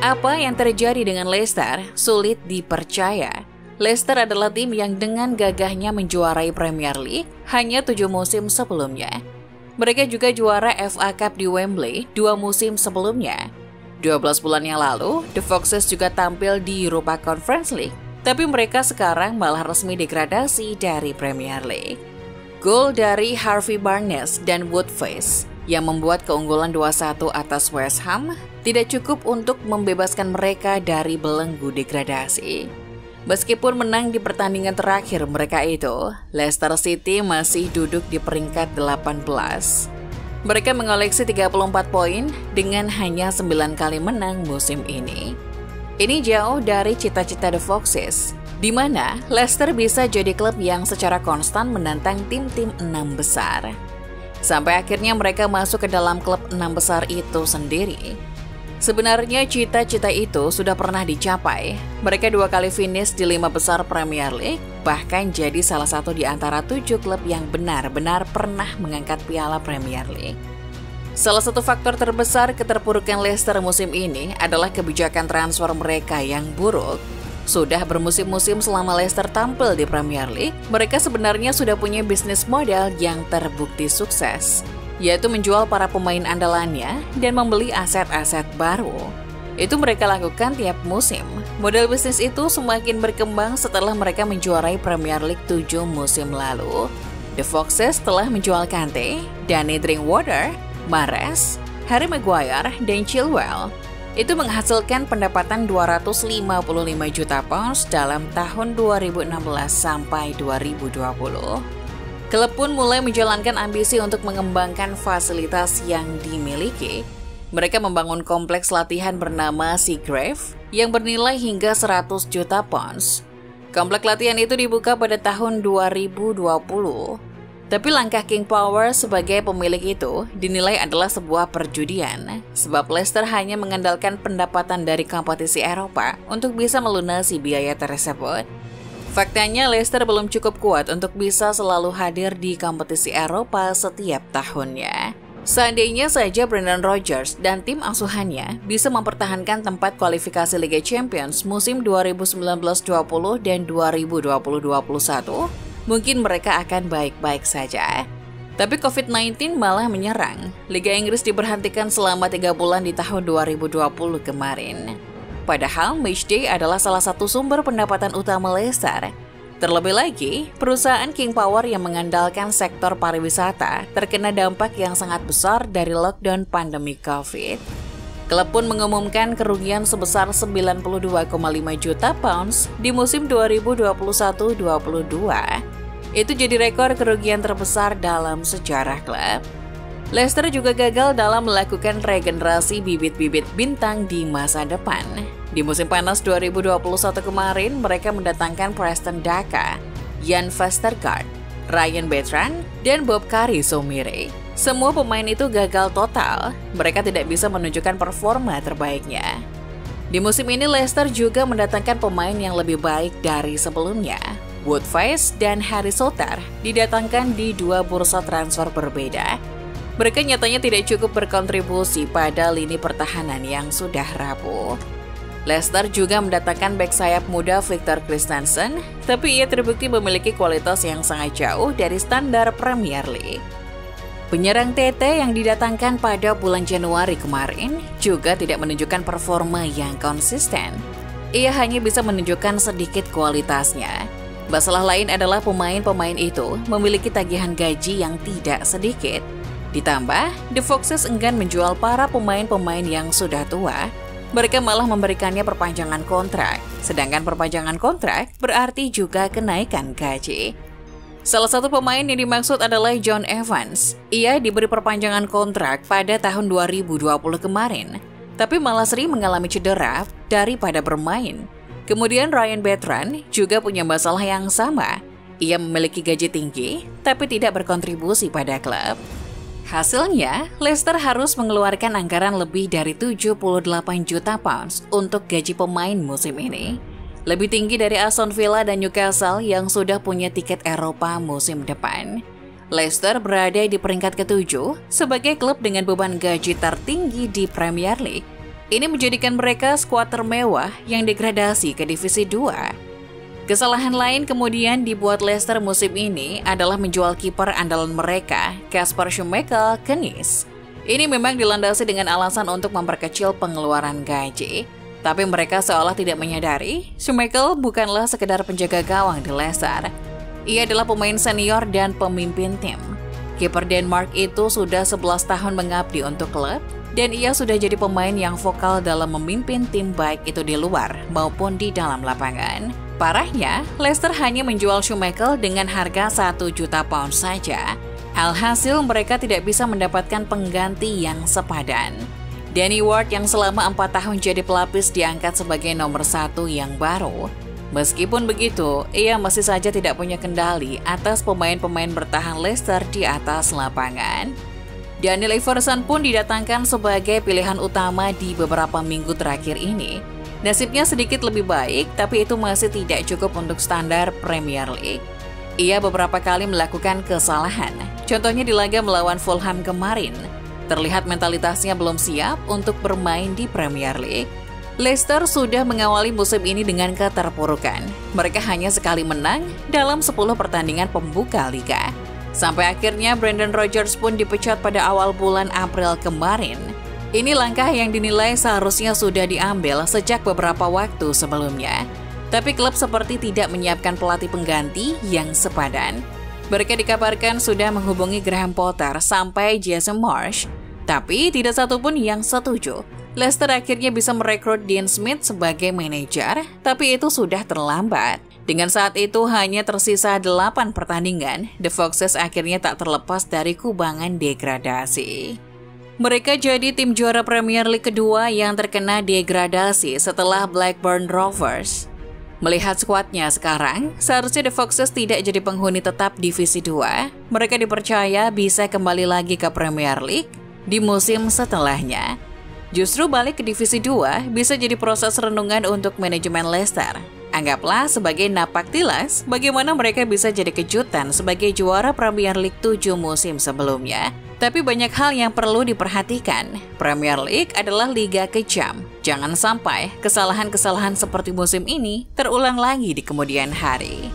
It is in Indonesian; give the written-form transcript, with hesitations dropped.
Apa yang terjadi dengan Leicester sulit dipercaya. Leicester adalah tim yang dengan gagahnya menjuarai Premier League hanya 7 musim sebelumnya. Mereka juga juara FA Cup di Wembley 2 musim sebelumnya. 12 bulan yang lalu, The Foxes juga tampil di Europa Conference League, tapi mereka sekarang malah resmi degradasi dari Premier League. Gol dari Harvey Barnes dan Woodface yang membuat keunggulan 2-1 atas West Ham tidak cukup untuk membebaskan mereka dari belenggu degradasi. Meskipun menang di pertandingan terakhir mereka itu, Leicester City masih duduk di peringkat 18. Mereka mengoleksi 34 poin dengan hanya 9 kali menang musim ini. Ini jauh dari cita-cita The Foxes, di mana Leicester bisa jadi klub yang secara konstan menantang tim-tim 6 besar. Sampai akhirnya mereka masuk ke dalam klub 6 besar itu sendiri. Sebenarnya cita-cita itu sudah pernah dicapai. Mereka 2 kali finish di 5 besar Premier League, bahkan jadi salah satu di antara 7 klub yang benar-benar pernah mengangkat piala Premier League. Salah satu faktor terbesar keterpurukan Leicester musim ini adalah kebijakan transfer mereka yang buruk. Sudah bermusim-musim selama Leicester tampil di Premier League, mereka sebenarnya sudah punya bisnis model yang terbukti sukses, yaitu menjual para pemain andalannya dan membeli aset-aset baru. Itu mereka lakukan tiap musim. Model bisnis itu semakin berkembang setelah mereka menjuarai Premier League 7 musim lalu. The Foxes telah menjual Kante, Danny Drinkwater, Mahrez, Harry Maguire, dan Chilwell. Itu menghasilkan pendapatan 255 juta pounds dalam tahun 2016 sampai 2020. Klub pun mulai menjalankan ambisi untuk mengembangkan fasilitas yang dimiliki. Mereka membangun kompleks latihan bernama Seagrave yang bernilai hingga 100 juta pounds. Kompleks latihan itu dibuka pada tahun 2020. Tapi langkah King Power sebagai pemilik itu dinilai adalah sebuah perjudian, sebab Leicester hanya mengandalkan pendapatan dari kompetisi Eropa untuk bisa melunasi biaya tersebut. Faktanya Leicester belum cukup kuat untuk bisa selalu hadir di kompetisi Eropa setiap tahunnya. Seandainya saja Brendan Rodgers dan tim asuhannya bisa mempertahankan tempat kualifikasi Liga Champions musim 2019-20 dan 2020-2021, mungkin mereka akan baik-baik saja. Tapi COVID-19 malah menyerang. Liga Inggris diberhentikan selama 3 bulan di tahun 2020 kemarin. Padahal matchday adalah salah satu sumber pendapatan utama Leicester. Terlebih lagi, perusahaan King Power yang mengandalkan sektor pariwisata terkena dampak yang sangat besar dari lockdown pandemi COVID. Klub pun mengumumkan kerugian sebesar 92,5 juta pounds di musim 2021-22. Itu jadi rekor kerugian terbesar dalam sejarah klub. Leicester juga gagal dalam melakukan regenerasi bibit-bibit bintang di masa depan. Di musim panas 2021 kemarin, mereka mendatangkan Preston Daka, Jan Vestergaard, Ryan Bertrand, dan Bob Carey-Soumire. Semua pemain itu gagal total. Mereka tidak bisa menunjukkan performa terbaiknya. Di musim ini Leicester juga mendatangkan pemain yang lebih baik dari sebelumnya. Woodface dan Harry Souttar didatangkan di 2 bursa transfer berbeda. Mereka nyatanya tidak cukup berkontribusi pada lini pertahanan yang sudah rapuh. Leicester juga mendatangkan bek sayap muda Victor Christensen, tapi ia terbukti memiliki kualitas yang sangat jauh dari standar Premier League. Penyerang TT yang didatangkan pada bulan Januari kemarin juga tidak menunjukkan performa yang konsisten. Ia hanya bisa menunjukkan sedikit kualitasnya. Masalah lain adalah pemain-pemain itu memiliki tagihan gaji yang tidak sedikit. Ditambah, The Foxes enggan menjual para pemain-pemain yang sudah tua. Mereka malah memberikannya perpanjangan kontrak, sedangkan perpanjangan kontrak berarti juga kenaikan gaji. Salah satu pemain yang dimaksud adalah John Evans. Ia diberi perpanjangan kontrak pada tahun 2020 kemarin, tapi malah sering mengalami cedera daripada bermain. Kemudian Ryan Bertrand juga punya masalah yang sama. Ia memiliki gaji tinggi, tapi tidak berkontribusi pada klub. Hasilnya, Leicester harus mengeluarkan anggaran lebih dari 78 juta pounds untuk gaji pemain musim ini. Lebih tinggi dari Aston Villa dan Newcastle yang sudah punya tiket Eropa musim depan. Leicester berada di peringkat ke-7 sebagai klub dengan beban gaji tertinggi di Premier League. Ini menjadikan mereka skuad termewah yang degradasi ke Divisi 2. Kesalahan lain kemudian dibuat Leicester musim ini adalah menjual kiper andalan mereka, Kasper Schmeichel, ke Nice. Ini memang dilandasi dengan alasan untuk memperkecil pengeluaran gaji. Tapi mereka seolah tidak menyadari, Schmeichel bukanlah sekedar penjaga gawang di Leicester. Ia adalah pemain senior dan pemimpin tim. Kiper Denmark itu sudah 11 tahun mengabdi untuk klub, dan ia sudah jadi pemain yang vokal dalam memimpin tim baik itu di luar maupun di dalam lapangan. Parahnya, Leicester hanya menjual Schmeichel dengan harga 1 juta pound saja. Alhasil mereka tidak bisa mendapatkan pengganti yang sepadan. Danny Ward yang selama 4 tahun jadi pelapis diangkat sebagai nomor 1 yang baru. Meskipun begitu, ia masih saja tidak punya kendali atas pemain-pemain bertahan Leicester di atas lapangan. Daniel Iverson pun didatangkan sebagai pilihan utama di beberapa minggu terakhir ini. Nasibnya sedikit lebih baik, tapi itu masih tidak cukup untuk standar Premier League. Ia beberapa kali melakukan kesalahan, contohnya di laga melawan Fulham kemarin. Terlihat mentalitasnya belum siap untuk bermain di Premier League. Leicester sudah mengawali musim ini dengan keterpurukan. Mereka hanya sekali menang dalam 10 pertandingan pembuka liga. Sampai akhirnya Brendan Rodgers pun dipecat pada awal bulan April kemarin. Ini langkah yang dinilai seharusnya sudah diambil sejak beberapa waktu sebelumnya. Tapi klub seperti tidak menyiapkan pelatih pengganti yang sepadan. Mereka dikabarkan sudah menghubungi Graham Potter sampai Jason Marsh. Tapi tidak satupun yang setuju. Leicester akhirnya bisa merekrut Dean Smith sebagai manajer, tapi itu sudah terlambat. Dengan saat itu hanya tersisa 8 pertandingan, The Foxes akhirnya tak terlepas dari kubangan degradasi. Mereka jadi tim juara Premier League kedua yang terkena degradasi setelah Blackburn Rovers. Melihat skuadnya sekarang, seharusnya The Foxes tidak jadi penghuni tetap Divisi 2. Mereka dipercaya bisa kembali lagi ke Premier League di musim setelahnya. Justru balik ke Divisi 2 bisa jadi proses renungan untuk manajemen Leicester. Anggaplah sebagai napak tilas bagaimana mereka bisa jadi kejutan sebagai juara Premier League 7 musim sebelumnya. Tapi banyak hal yang perlu diperhatikan. Premier League adalah liga kejam. Jangan sampai kesalahan-kesalahan seperti musim ini terulang lagi di kemudian hari.